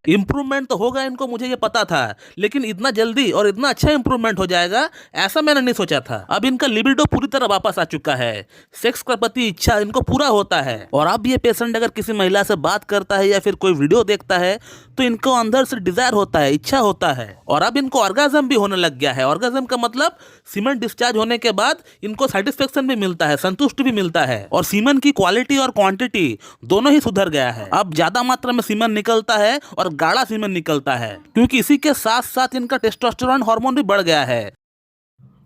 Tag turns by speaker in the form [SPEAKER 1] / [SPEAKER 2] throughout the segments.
[SPEAKER 1] Improvement तो होगा इनको, मुझे ये पता था, लेकिन इतना जल्दी और इतना अच्छा इम्प्रूवमेंट हो जाएगा ऐसा मैंने नहीं सोचा था। अब इनका लिबिडो पूरी तरह वापस आ चुका है, सेक्स के प्रति इच्छा इनको पूरा होता है। और अब ये पेशेंट अगर किसी महिला से बात करता है या फिर कोई वीडियो देखता है तो इनको अंदर से डिजायर होता है, इच्छा होता है। और अब इनको ऑर्गाज्म भी होने लग गया है। ऑर्गाज्म का मतलब सीमेन डिस्चार्ज होने के बाद इनको सेटिस्फेक्शन भी मिलता है, संतुष्टि भी मिलता है, और सीमेन की क्वालिटी और क्वांटिटी दोनों ही सुधर गया है। अब ज्यादा मात्रा में सीमेन निकलता है और गाढ़ा सीमेन निकलता है, क्योंकि इसी के साथ साथ इनका टेस्टोस्टेरोन हार्मोन भी बढ़ गया है।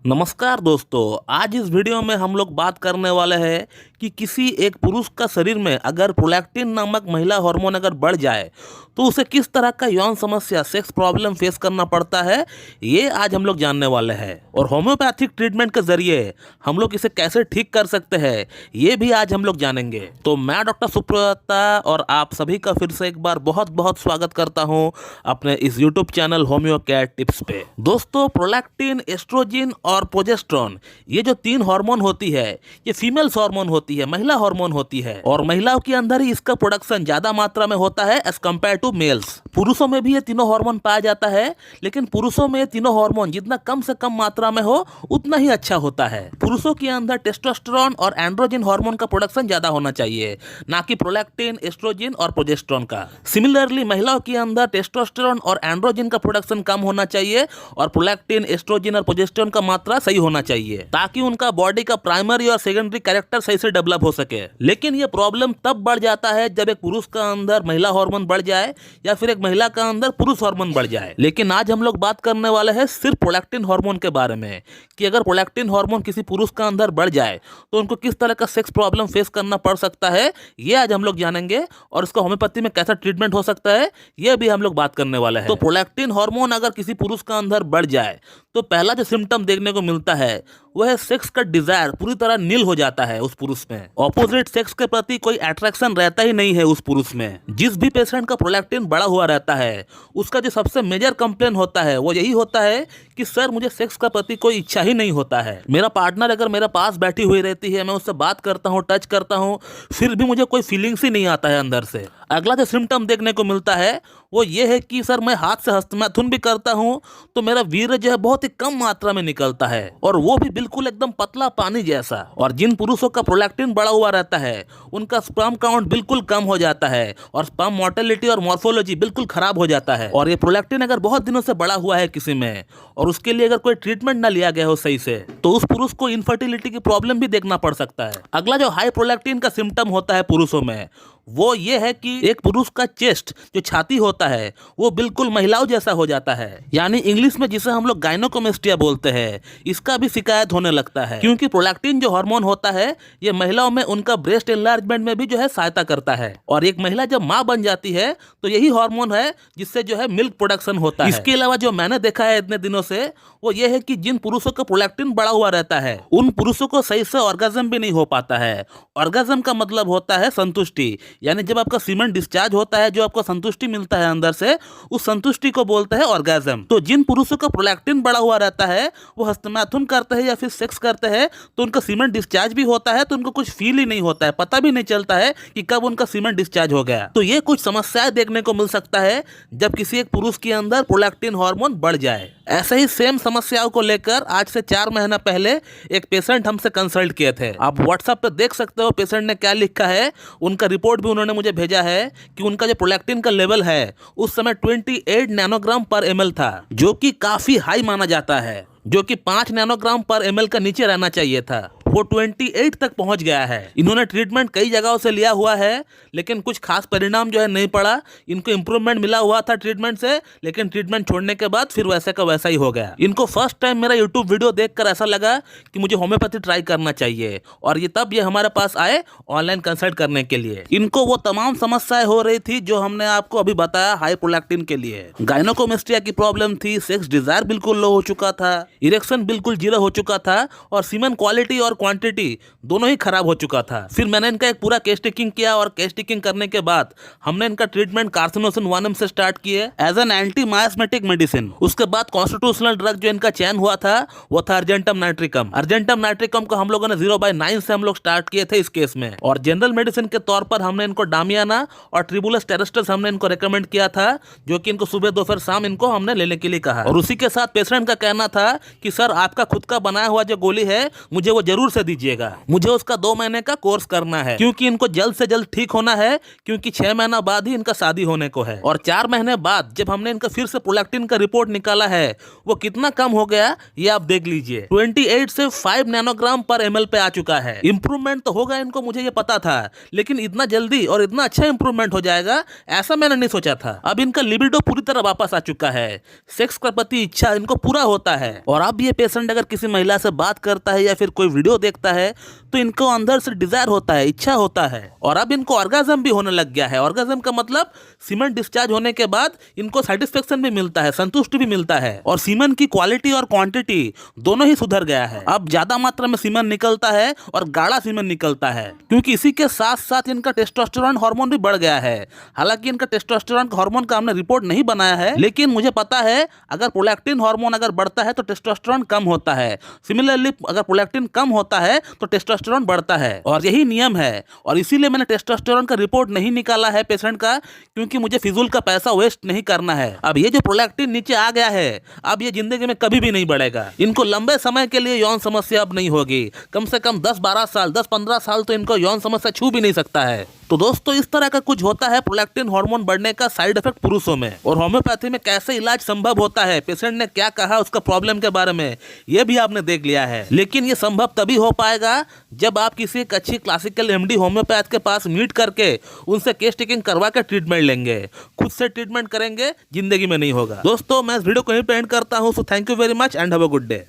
[SPEAKER 1] नमस्कार दोस्तों, आज इस वीडियो में हम लोग बात करने वाले हैं कि किसी एक पुरुष का शरीर में अगर प्रोलैक्टिन नामक महिला हार्मोन अगर बढ़ जाए तो उसे किस तरह का यौन समस्या, सेक्स प्रॉब्लम फेस करना पड़ता है, ये आज हम लोग जानने वाले हैं। और होम्योपैथिक ट्रीटमेंट के जरिए हम लोग इसे कैसे ठीक कर सकते हैं ये भी आज हम लोग जानेंगे। तो मैं डॉक्टर सुप्रता और आप सभी का फिर से एक बार बहुत बहुत स्वागत करता हूँ अपने इस YouTube channel homeo care tips पे। दोस्तों, प्रोलैक्टिन, एस्ट्रोजन और प्रोजेस्टेरोन, ये जो तीन हार्मोन होती है ये फीमेल्स हार्मोन होती है, महिला हार्मोन होती है, और महिलाओं के अंदर ही इसका प्रोडक्शन ज्यादा मात्रा में होता है एज कम्पेयर टू मेल्स। पुरुषों में भी ये तीनों हार्मोन पाया जाता है, लेकिन पुरुषों में ये तीनों हार्मोन जितना कम से कम मात्रा में हो उतना ही अच्छा होता है। पुरुषों के अंदर टेस्टोस्टेरोन और एंड्रोजन हार्मोन का प्रोडक्शन ज्यादा होना चाहिए, ना कि प्रोलैक्टिन, एस्ट्रोजन और प्रोजेस्टेरोन का। सिमिलरली महिलाओं के अंदर टेस्टोस्टेरोन और एंड्रोजन का प्रोडक्शन कम होना चाहिए और प्रोलैक्टिन, एस्ट्रोजन और प्रोजेस्टेरोन का मात्रा सही होना चाहिए, ताकि उनका बॉडी का प्राइमरी और सेकेंडरी कैरेक्टर सही से डेवलप हो सके। लेकिन ये प्रॉब्लम तब बढ़ जाता है जब एक पुरुष का अंदर महिला हार्मोन बढ़ जाए या फिर एक महिला का अंदर पुरुष हार्मोन बढ़ जाए। लेकिन आज हम लोग बात करने वाले हैं सिर्फ प्रोलैक्टिन हार्मोन के बारे में, कि अगर प्रोलैक्टिन हार्मोन किसी पुरुष का अंदर बढ़ जाए तो उनको किस तरह का सेक्स प्रॉब्लम फेस करना पड़ सकता है, ये आज हम लोग जानेंगे। और इसका होम्योपैथी में कैसा ट्रीटमेंट हो सकता है ये भी हम लोग बात करने वाले हैं। तो प्रोलैक्टिन हार्मोन अगर किसी पुरुष का अंदर बढ़ जाए तो पहला जो सिम्टम देखने को मिलता है वह है सेक्स का डिजायर पूरी तरह नील हो जाता है उस पुरुष में। ऑपोजिट सेक्स के प्रति कोई अट्रैक्शन रहता ही नहीं है उस पुरुष में। जिस भी पेशेंट का प्रोलैक्टिन बढ़ा हुआ रहता है उसका जो सबसे मेजर कंप्लेन होता है वो यही होता है कि सर मुझे सेक्स का प्रति कोई इच्छा ही नहीं होता है। मेरा पार्टनर अगर मेरे पास बैठी हुई रहती है, मैं उससे बात करता हूँ, टच करता हूँ, फिर भी मुझे कोई फीलिंग्स ही नहीं आता है अंदर से। अगला जो सिम्टम देखने को मिलता है वो ये है कि सर मैं हाथ से हस्तमैथुन भी करता हूँ तो मेरा वीर्य जो है बहुत ही कम मात्रा में निकलता है, और वो भी बिल्कुल एकदम पतला पानी जैसा। और जिन पुरुषों का प्रोलैक्टिन बढ़ा हुआ रहता है उनका स्पर्म काउंट बिल्कुल कम हो जाता है और स्पर्म मोर्टेलिटी और मॉर्फोलॉजी बिल्कुल खराब हो जाता है। और ये प्रोलैक्टिन अगर बहुत दिनों से बढ़ा हुआ है किसी में और उसके लिए अगर कोई ट्रीटमेंट ना लिया गया हो सही से तो उस पुरुष को इनफर्टिलिटी की प्रॉब्लम भी देखना पड़ सकता है। अगला जो हाई प्रोलैक्टिन का सिम्टम होता है पुरुषों में वो ये है कि एक पुरुष का चेस्ट, जो छाती होता है, वो बिल्कुल महिलाओं जैसा हो जाता है, यानी इंग्लिश में जिसे हम लोग गायनोकोमेस्टिया बोलते हैं, इसका भी शिकायत होने लगता है। क्योंकि प्रोलैक्टिन जो हार्मोन होता है ये महिलाओं में उनका ब्रेस्ट एनलार्जमेंट में भी जो है सहायता करता है। और एक महिला जब माँ बन जाती है तो यही हार्मोन है जिससे जो है मिल्क प्रोडक्शन होता है। इसके अलावा जो मैंने देखा है इतने दिनों से वो ये है कि जिन पुरुषों का प्रोलैक्टिन बढ़ा हुआ रहता है उन पुरुषों को सही से ऑर्गाज्म भी नहीं हो पाता है। ऑर्गाज्म का मतलब होता है संतुष्टि, यानी जब आपका सीमेन डिस्चार्ज होता है, जो आपको संतुष्टि मिलता है अंदर से, उस संतुष्टि को बोलते हैं ऑर्गाज्म। तो जिन पुरुषों का प्रोलैक्टिन बढ़ा हुआ रहता है वो हस्तमैथुन करते हैं या फिर सेक्स करते हैं तो उनका सीमेन डिस्चार्ज भी होता है तो उनको कुछ फील ही नहीं होता है, पता भी नहीं चलता है कि कब उनका सीमेन डिस्चार्ज हो गया। तो ये कुछ समस्याएं देखने को मिल सकता है जब किसी एक पुरुष के अंदर प्रोलैक्टिन हार्मोन बढ़ जाए। ऐसे ही सेम समस्याओं को लेकर आज से 4 महीना पहले एक पेशेंट हमसे कंसल्ट किए थे। आप व्हाट्सएप पे देख सकते हो पेशेंट ने क्या लिखा है, उनका रिपोर्ट भी उन्होंने मुझे भेजा है कि उनका जो प्रोलैक्टिन का लेवल है उस समय 28 नैनोग्राम पर ml था, जो कि काफी हाई माना जाता है, जो कि 5 नैनोग्राम पर ml का नीचे रहना चाहिए था। वो 28 तक पहुंच गया है। इन्होंने ट्रीटमेंट कई जगहों से लिया हुआ है लेकिन कुछ खास परिणाम जो है नहीं पड़ा। इनको इम्प्रूवमेंट मिला हुआ था ट्रीटमेंट से, लेकिन ट्रीटमेंट छोड़ने के बाद फिर वैसे का वैसा ही हो गया। इनको फर्स्ट टाइम मेरा यूट्यूब वीडियो देखकर ऐसा लगा कि मुझे होम्योपैथी ट्राई करना चाहिए, और ये तब ये हमारे पास आए ऑनलाइन कंसल्ट करने के लिए। इनको वो तमाम समस्याएं हो रही थी जो हमने आपको अभी बताया हाई प्रोलैक्टिन के लिए। गायनोकोमेस्टिया की प्रॉब्लम थी, सेक्स डिजायर बिल्कुल लो हो चुका था, इरेक्शन बिल्कुल जीरो हो चुका था और सीमेन क्वालिटी और क्वांटिटी दोनों ही खराब हो चुका था। फिर मैंने इनका एक पूरा केस टेकिंग किया और केस टेकिंग करने के बाद हमने इनका ट्रीटमेंट कार्सिनोसिन 1M से स्टार्ट किए एज एन एंटी मायास्मेटिक मेडिसिन। उसके बाद कॉन्स्टिट्यूशनल ड्रग जो इनका चयन हुआ था वो था अर्जेंटम नाइट्रिकम। अर्जेंटम नाइट्रिकम को हम लोगों ने 0/9 से हम लोग स्टार्ट किए थे इस केस में। और जनरल मेडिसिन के तौर पर हमने इनको डामियाना और ट्रिबुलस टेरेस्ट्रस हमने इनको रेकमेंड किया था, जो कि इनको सुबह दोपहर शाम इनको हमने लेने के लिए कहा। और उसी के साथ पेशेंट का कहना था कि सर आपका खुद का बनाया हुआ जो गोली है मुझे वो जरूर से दीजिएगा, मुझे उसका 2 महीने का कोर्स करना है क्योंकि इनको जल्द से जल्द ठीक होना है, क्योंकि 6 महीना बाद ही इनका शादी होने को है। और 4 महीने बाद जब हमने इनका फिर से प्रोलैक्टिन का रिपोर्ट निकाला है वो कितना कम हो गया ये आप देख लीजिए। 28 से 5 नैनोग्राम पर ml पे आ चुका है। इंप्रूवमेंट तो होगा इनको, मुझे ये पता था, लेकिन इतना जल्दी और इतना अच्छा इंप्रूवमेंट हो जाएगा ऐसा मैंने नहीं सोचा था। अब इनका लिबिडो पूरी तरह वापस आ चुका है, सेक्स के प्रति इच्छा इनको पूरा होता है। और अब ये पेशेंट अगर किसी महिला से बात करता है या फिर कोई वीडियो देखता है तो इनको अंदर से डिजायर होता है, इच्छा होता है। और अब इनको ऑर्गेज्म भी होने लग गया है। ऑर्गेज्म का मतलब सीमेन डिस्चार्ज होने के बाद इनको सेटिस्फेक्शन भी मिलता है, संतुष्टि भी मिलता है और सीमेन की क्वालिटी और क्वांटिटी दोनों ही सुधर गया है। अब ज्यादा मात्रा में सीमेन निकलता है और गाढ़ा सीमेन निकलता है, क्योंकि इसी के साथ साथ इनका टेस्टोस्टेरोन हार्मोन भी बढ़ गया है। हालांकि इनका टेस्टोस्टेरोन हार्मोन का हमने रिपोर्ट नहीं बनाया है, लेकिन मुझे पता है अगर प्रोलैक्टिन हार्मोन अगर बढ़ता है तो टेस्टोस्टेरोन कम होता है। सिमिलरली अगर प्रोलैक्टिन कम होता है तो टेस्टोस्टेरोन बढ़ता है और यही नियम है। और इसीलिए मैंने टेस्टोस्टेरोन का रिपोर्ट नहीं निकाला है पेशेंट का, क्योंकि मुझे फिजूल का पैसा वेस्ट नहीं करना है। अब ये जो प्रोलैक्टिन नीचे आ गया है अब ये जिंदगी में कभी भी नहीं बढ़ेगा। इनको लंबे समय के लिए यौन समस्या अब नहीं होगी, कम से कम 10-12 साल 10-15 साल तो इनको यौन समस्या छू भी नहीं सकता है। तो दोस्तों इस तरह का कुछ होता है प्रोलैक्टिन हार्मोन बढ़ने का साइड इफेक्ट पुरुषों में। और होम्योपैथी में कैसे इलाज संभव होता है, पेशेंट ने क्या कहा उसका प्रॉब्लम के बारे में, ये भी आपने देख लिया है। लेकिन ये संभव तभी हो पाएगा जब आप किसी एक अच्छी क्लासिकल एमडी होम्योपैथ के पास मीट करके उनसे केस टेकिंग करवा के ट्रीटमेंट लेंगे। खुद से ट्रीटमेंट करेंगे जिंदगी में नहीं होगा। दोस्तों मैं इस वीडियो को यहीं पे एंड करता हूँ। So thank you very much and have a good day.